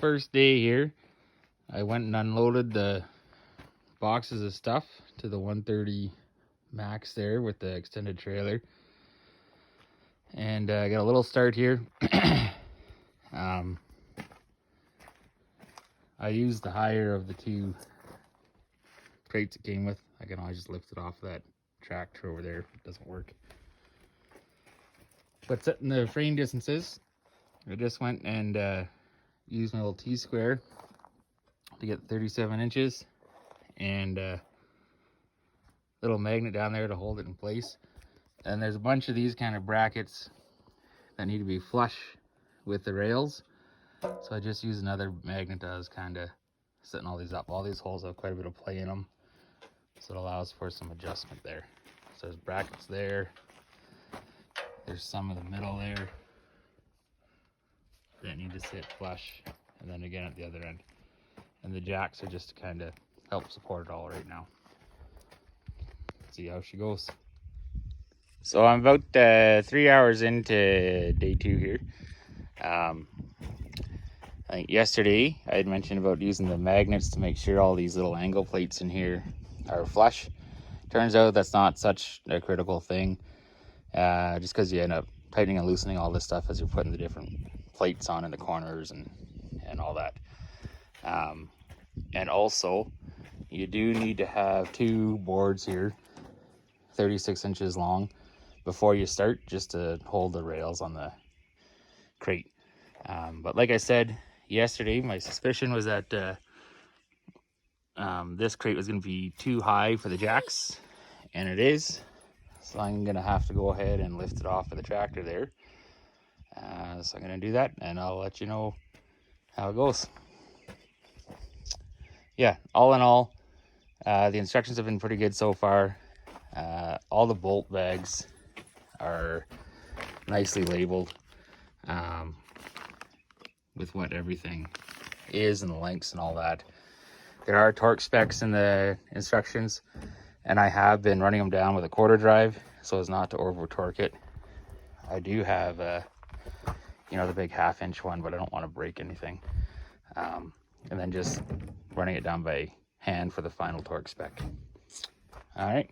First day here, I went and unloaded the boxes of stuff to the 130 Max there with the extended trailer. And I got a little start here. I used the higher of the two crates it came with. I can always just lift it off that tractor over there if it doesn't work. But setting the frame distances, I just went and used my little T-square to get 37 inches and a little magnet down there to hold it in place. And there's a bunch of these kind of brackets that need to be flush with the rails. So I just use another magnet as kind of setting all these up. All these holes have quite a bit of play in them, so it allows for some adjustment there. So there's brackets there. There's some in the middle there that need to sit flush, and then again at the other end. And the jacks are just to kind of help support it all right now. Let's see how she goes. So I'm about 3 hours into day 2 here. I think yesterday I had mentioned about using the magnets to make sure all these little angle plates in here are flush. Turns out that's not such a critical thing, just because you end up tightening and loosening all this stuff as you're putting the different plates on in the corners and all that. And also, you do need to have 2 boards here, 36 inches long, before you start, just to hold the rails on the crate. But like I said yesterday, my suspicion was that this crate was going to be too high for the jacks, and it is. So I'm going to have to go ahead and lift it off of the tractor there. So I'm going to do that, and I'll let you know how it goes. Yeah, all in all, the instructions have been pretty good so far. All the bolt bags are nicely labeled with what everything is and the lengths and all that. There are torque specs in the instructions, and I have been running them down with a quarter drive so as not to over torque it. I do have the big 1/2 inch one, but I don't want to break anything. And then just running it down by hand for the final torque spec. All right.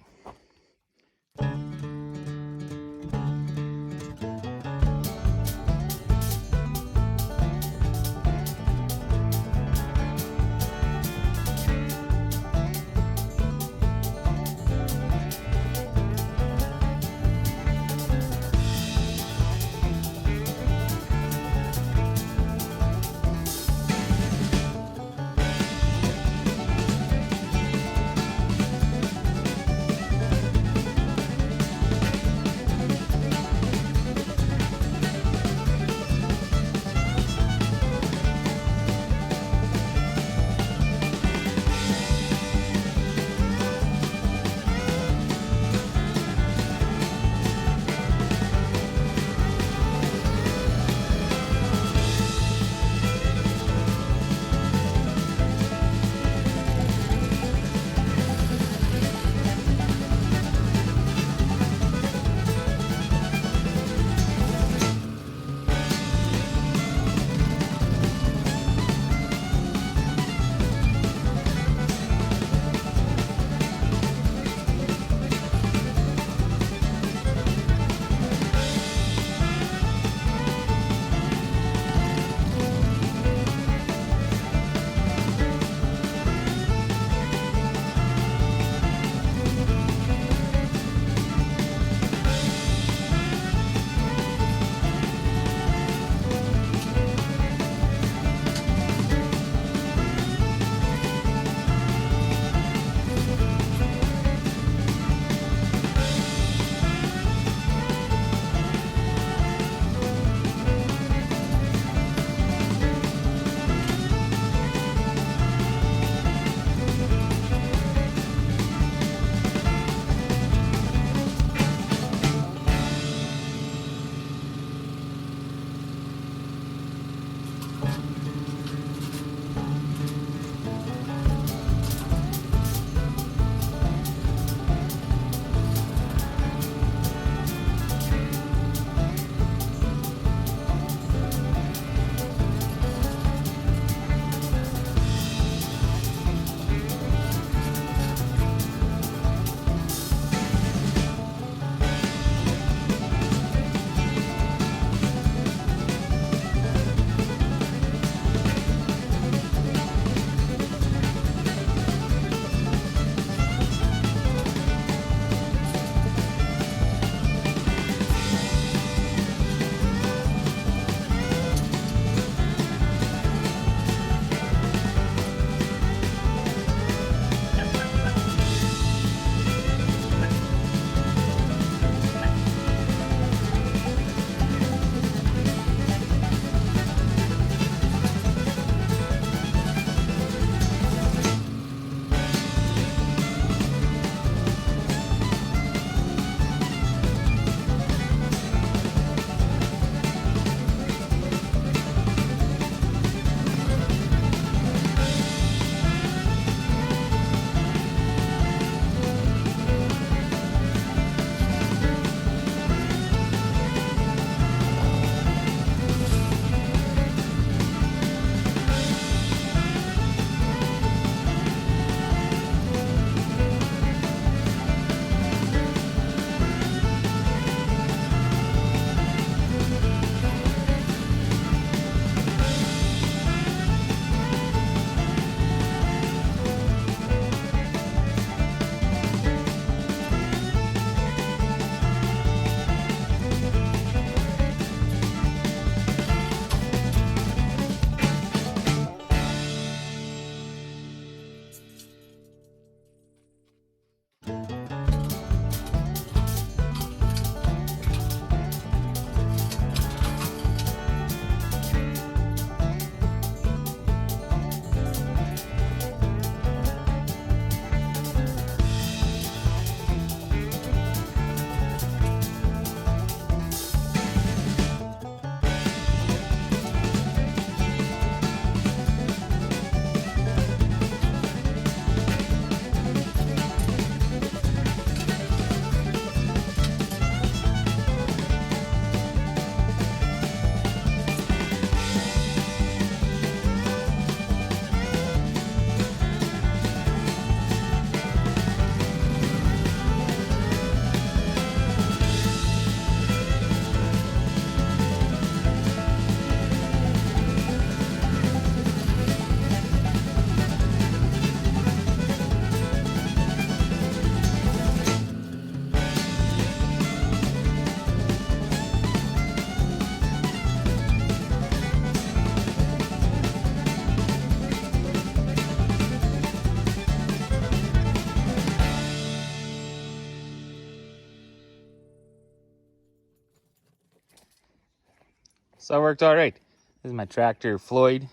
So it worked all right. This is my tractor, Floyd.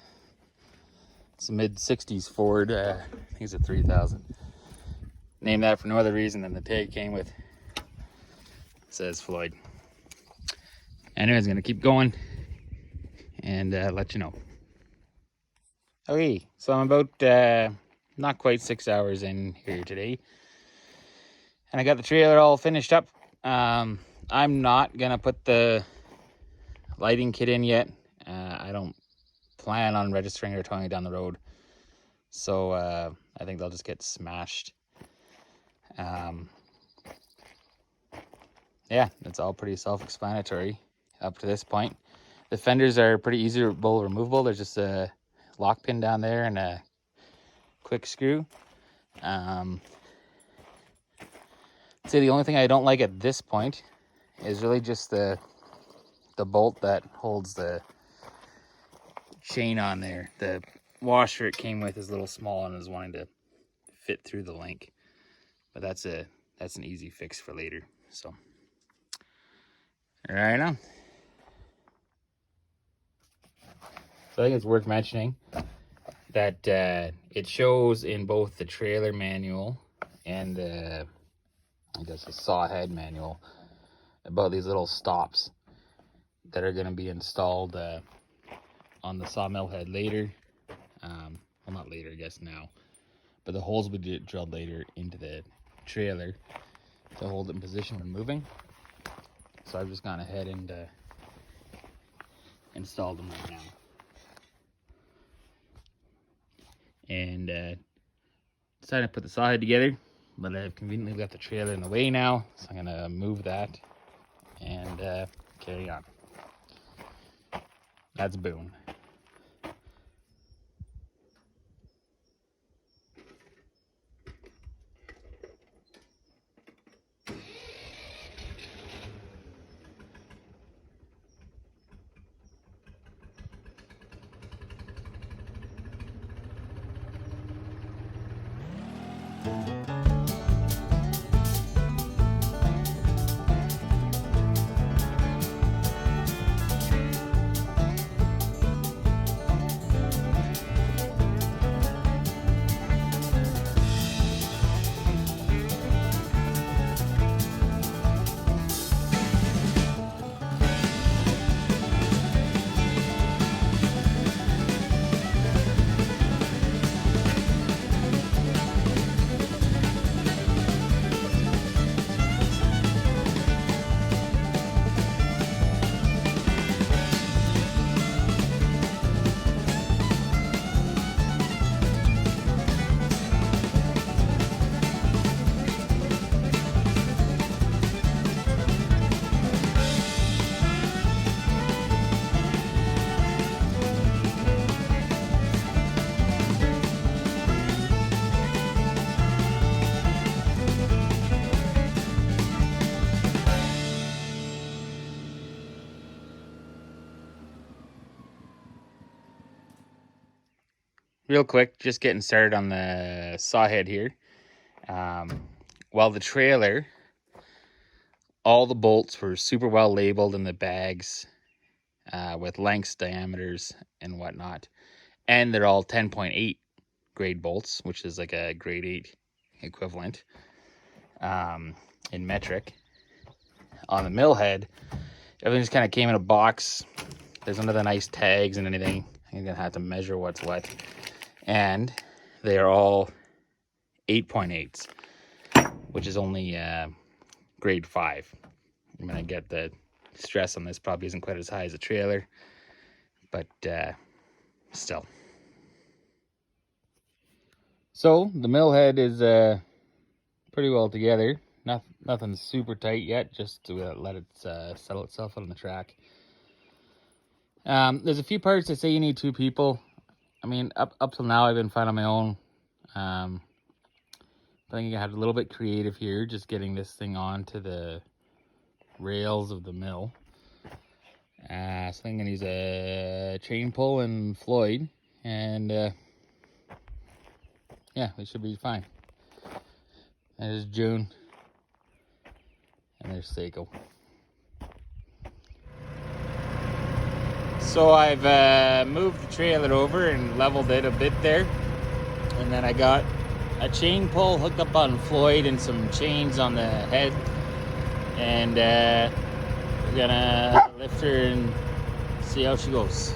It's a mid-60s Ford. I think it's a 3000. Named that for no other reason than the tag came with. It says Floyd. Anyways, I'm gonna keep going and let you know. Okay, so I'm about not quite 6 hours in here today, and I got the trailer all finished up. I'm not gonna put the lighting kit in yet. I don't plan on registering or towing it down the road, so I think they'll just get smashed. Yeah, it's all pretty self-explanatory up to this point. The fenders are pretty easily removable. There's just a lock pin down there and a quick screw. I'd say the only thing I don't like at this point is really just the bolt that holds the chain on there. The washer it came with is a little small and is wanting to fit through the link, but that's an easy fix for later. So right on. So I think it's worth mentioning that it shows in both the trailer manual and I guess the saw head manual about these little stops that are going to be installed on the sawmill head later. Well, not later, I guess now, but the holes will be drilled later into the trailer to hold it in position when moving. So I've just gone ahead and installed them right now. And decided to put the saw head together, but I've conveniently got the trailer in the way now, so I'm gonna move that and carry on. That's boom. Real quick, just getting started on the saw head here. While the trailer, all the bolts were super well labeled in the bags with lengths, diameters, and whatnot. And they're all 10.8 grade bolts, which is like a grade 8 equivalent in metric. On the mill head, everything just kind of came in a box. There's none of the nice tags and anything. I'm gonna have to measure what's what. And they are all 8.8s, which is only grade 5. I mean, I get the stress on this probably isn't quite as high as a trailer, but still. So the mill head is pretty well together. Nothing super tight yet, just to let it settle itself out on the track. There's a few parts that say you need 2 people. I mean, up till now, I've been fine on my own. I think I had a little bit creative here, just getting this thing onto the rails of the mill. So I'm gonna use a chain pull and Floyd, and yeah, we should be fine. There's June, and there's Seiko. So I've moved the trailer over and leveled it a bit there. And then I got a chain pull hooked up on Floyd and some chains on the head. And we're gonna lift her and see how she goes.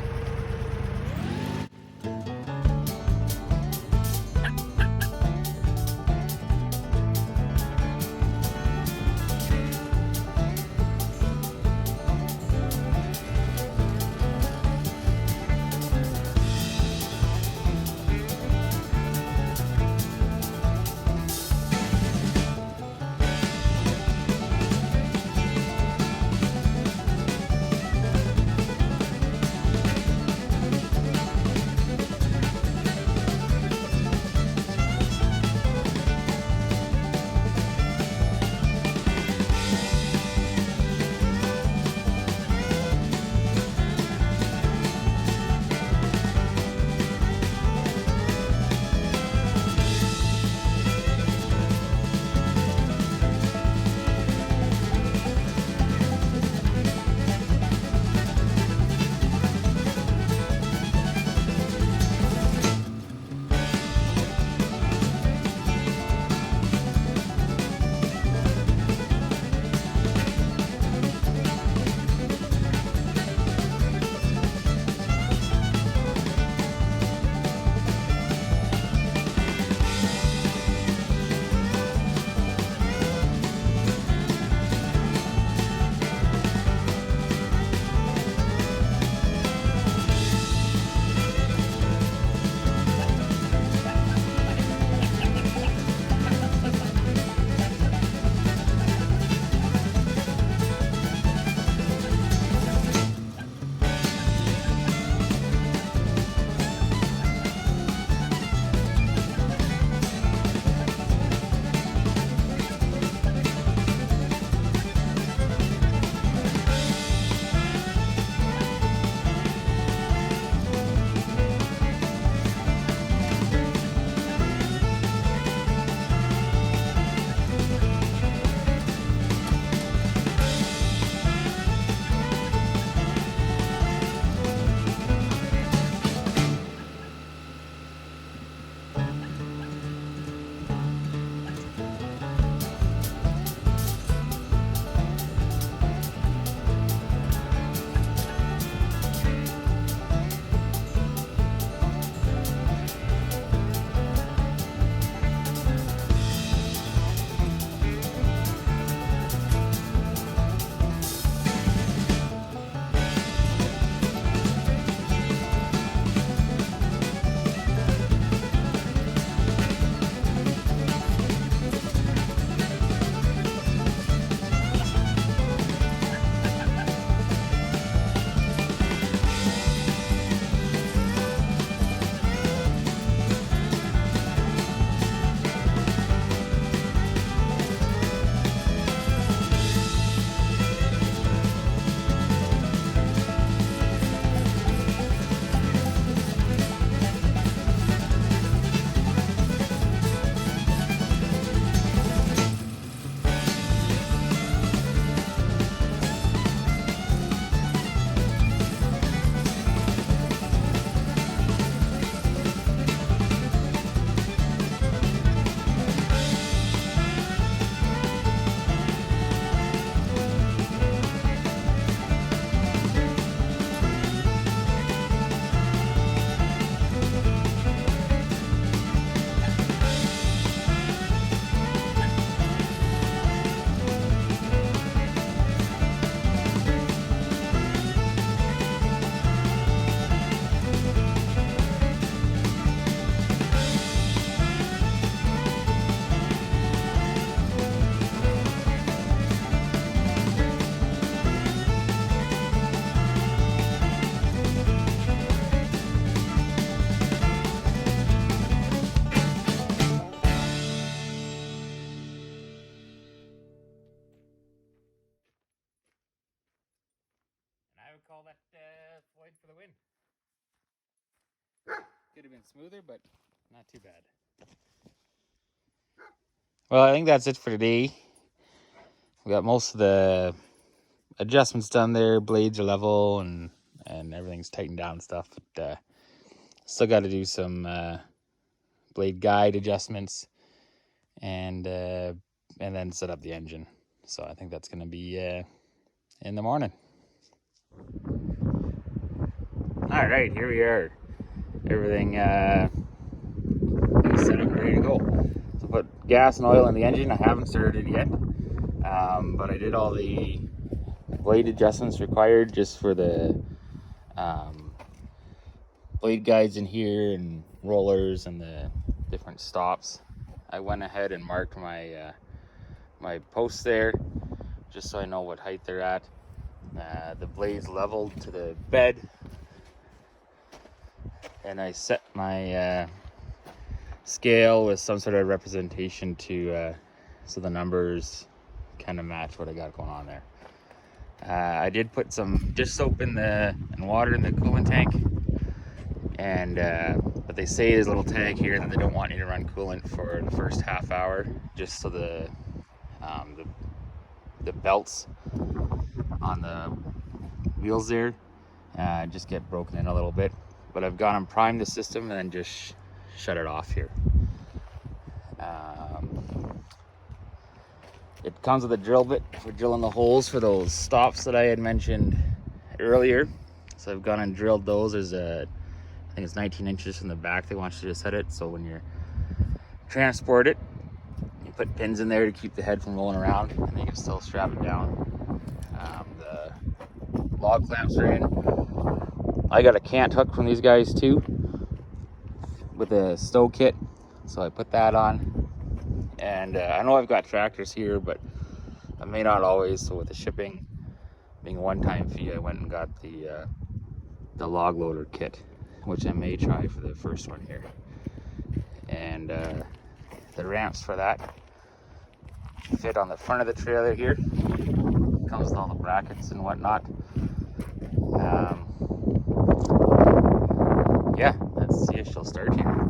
Call that Floyd for the win. Could have been smoother, but not too bad. Well, I think that's it for today. We got most of the adjustments done there. Blades are level, and and everything's tightened down and stuff. But still got to do some blade guide adjustments and then set up the engine. So I think that's going to be in the morning. All right, here we are. Everything is set up and ready to go. So put gas and oil in the engine. I haven't started it yet, but I did all the blade adjustments required just for the blade guides in here and rollers and the different stops. I went ahead and marked my my posts there just so I know what height they're at. The blades leveled to the bed, and I set my scale with some sort of representation to so the numbers kind of match what I got going on there. I did put some dish soap in and water in the coolant tank, and but they say there's a little tag here that they don't want you to run coolant for the first half hour, just so the belts on the wheels there just get broken in a little bit. But I've gone and primed the system and then just shut it off here. It comes with a drill bit for drilling the holes for those stops that I had mentioned earlier. So I've gone and drilled those. There's I think it's 19 inches from the back they want you to set it. So when you transport it, you put pins in there to keep the head from rolling around, and you can still strap it down. The log clamps are in. I got a cant hook from these guys too with a stow kit, so I put that on. And I know I've got tractors here, but I may not always. So with the shipping being a one-time fee, I went and got the log loader kit, which I may try for the first one here. And the ramps for that fit on the front of the trailer here. Comes with all the brackets and whatnot. Yeah, let's see if she'll start here.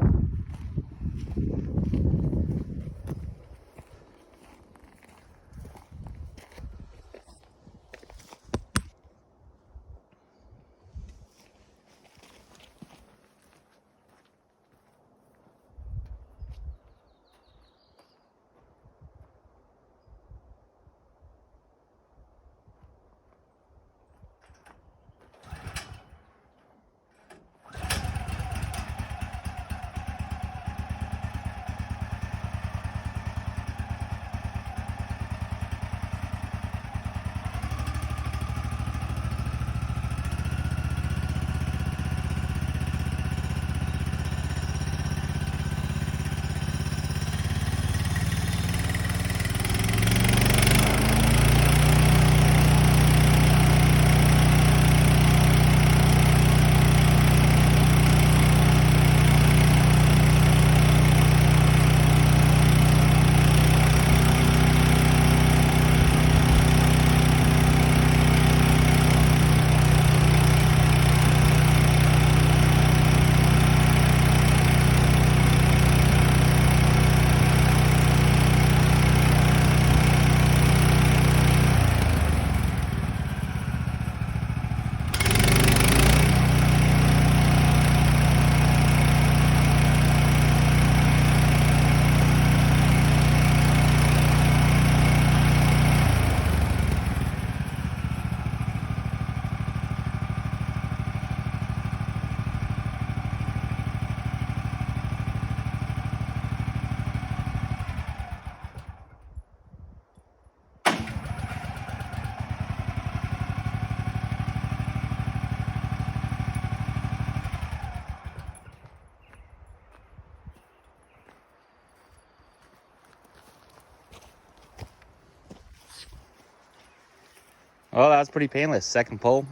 Well, that was pretty painless. Second pull,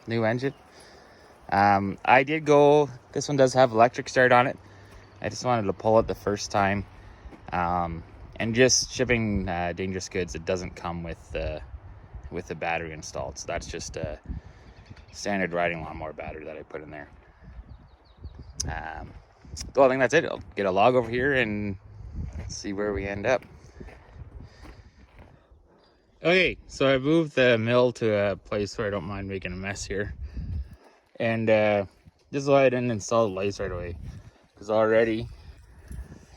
new engine. I did go, this one does have electric start on it. I just wanted to pull it the first time. And just shipping dangerous goods, it doesn't come with the battery installed. So that's just a standard riding lawnmower battery that I put in there. So I think that's it. I'll get a log over here and see where we end up. Okay, so I moved the mill to a place where I don't mind making a mess here. And this is why I didn't install the lights right away, because already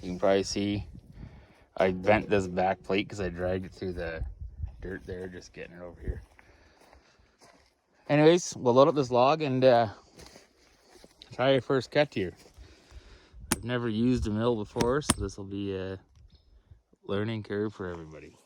you can probably see I bent this back plate because I dragged it through the dirt there, just getting it over here. Anyways, we'll load up this log and try our first cut here. I've never used a mill before, so this will be a learning curve for everybody.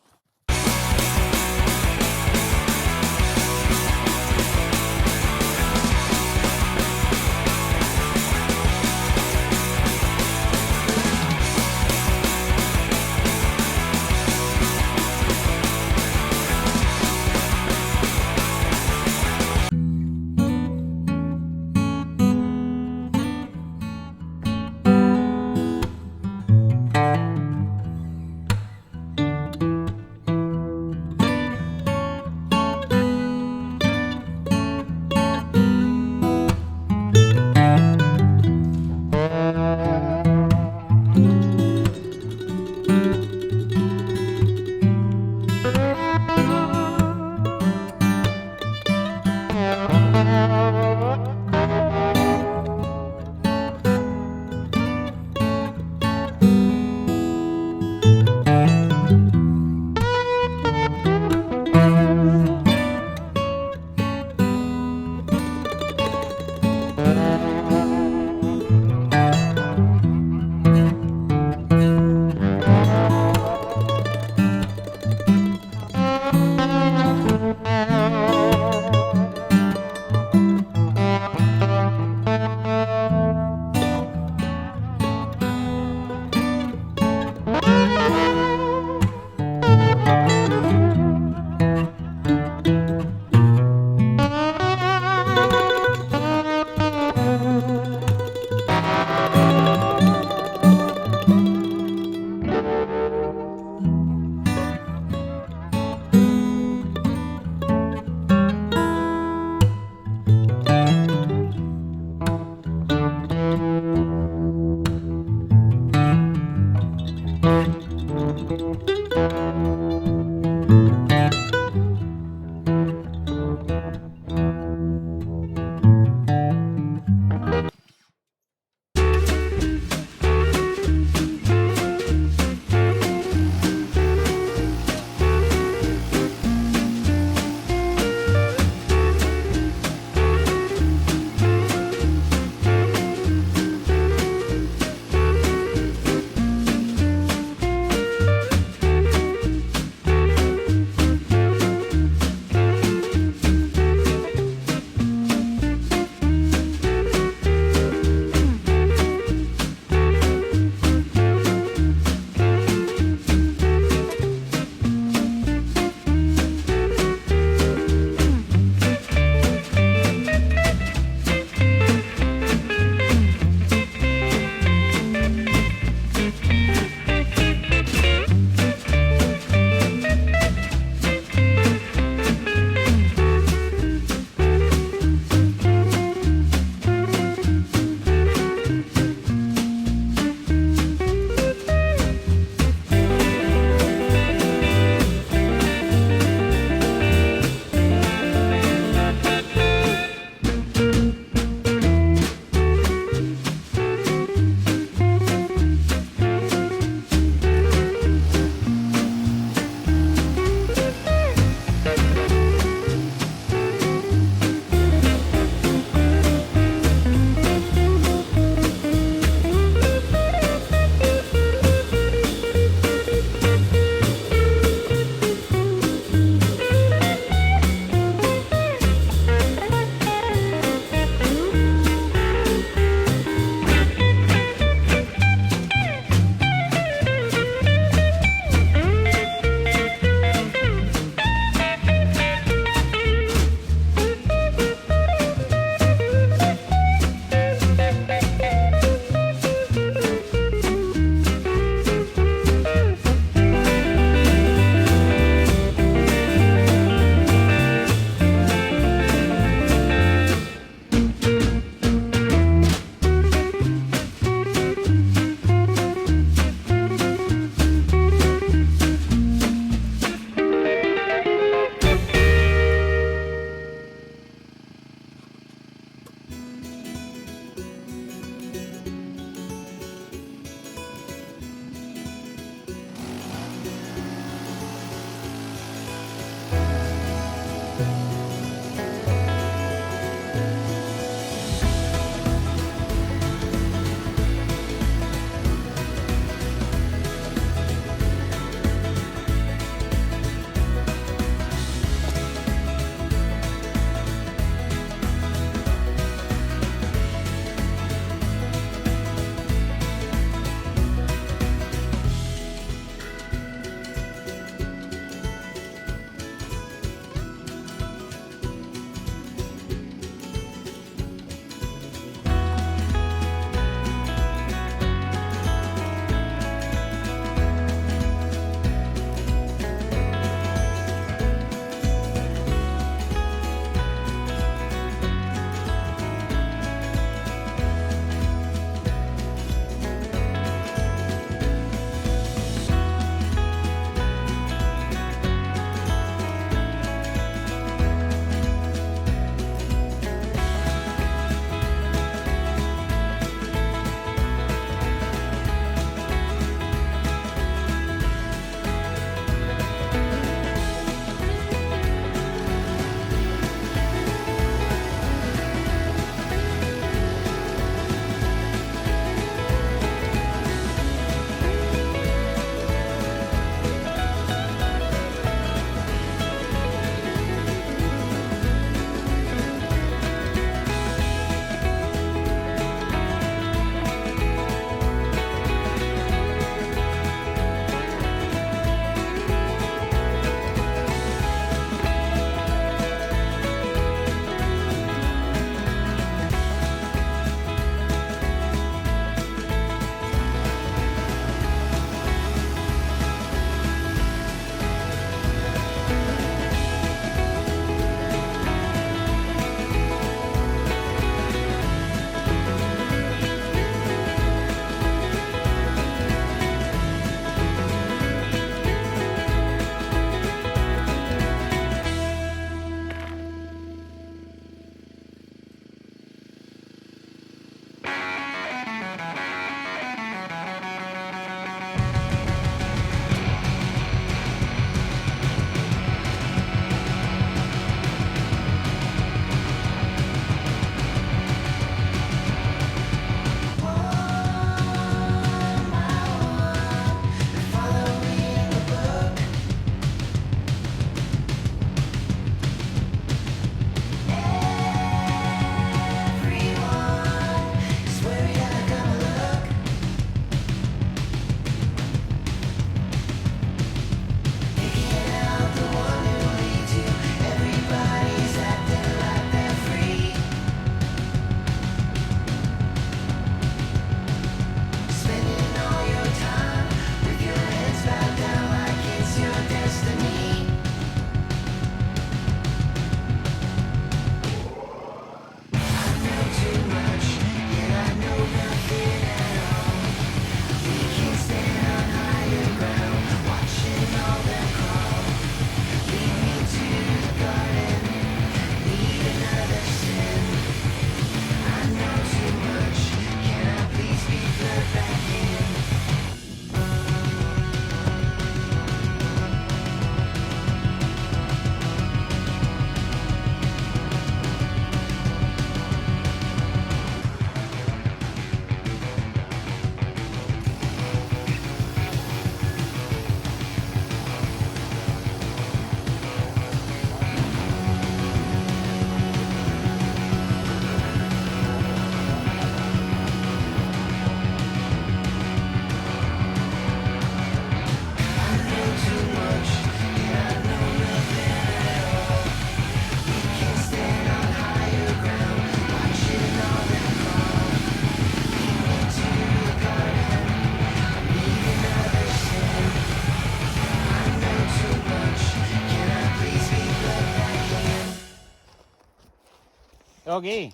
Okay,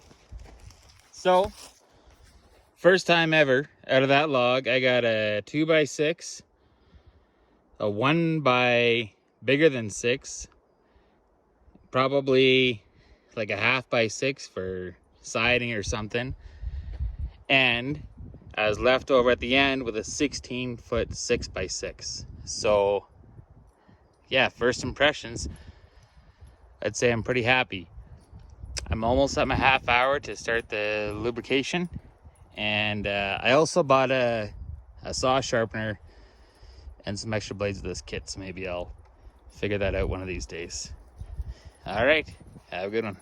so first time ever out of that log, I got a 2x6, a 1 by bigger than 6, probably like a 1/2x6 for siding or something, and I was left over at the end with a 16-foot 6x6. So yeah, first impressions, I'd say I'm pretty happy. I'm almost at my half hour to start the lubrication, and I also bought a saw sharpener and some extra blades of this kit, so maybe I'll figure that out one of these days. All right, have a good one.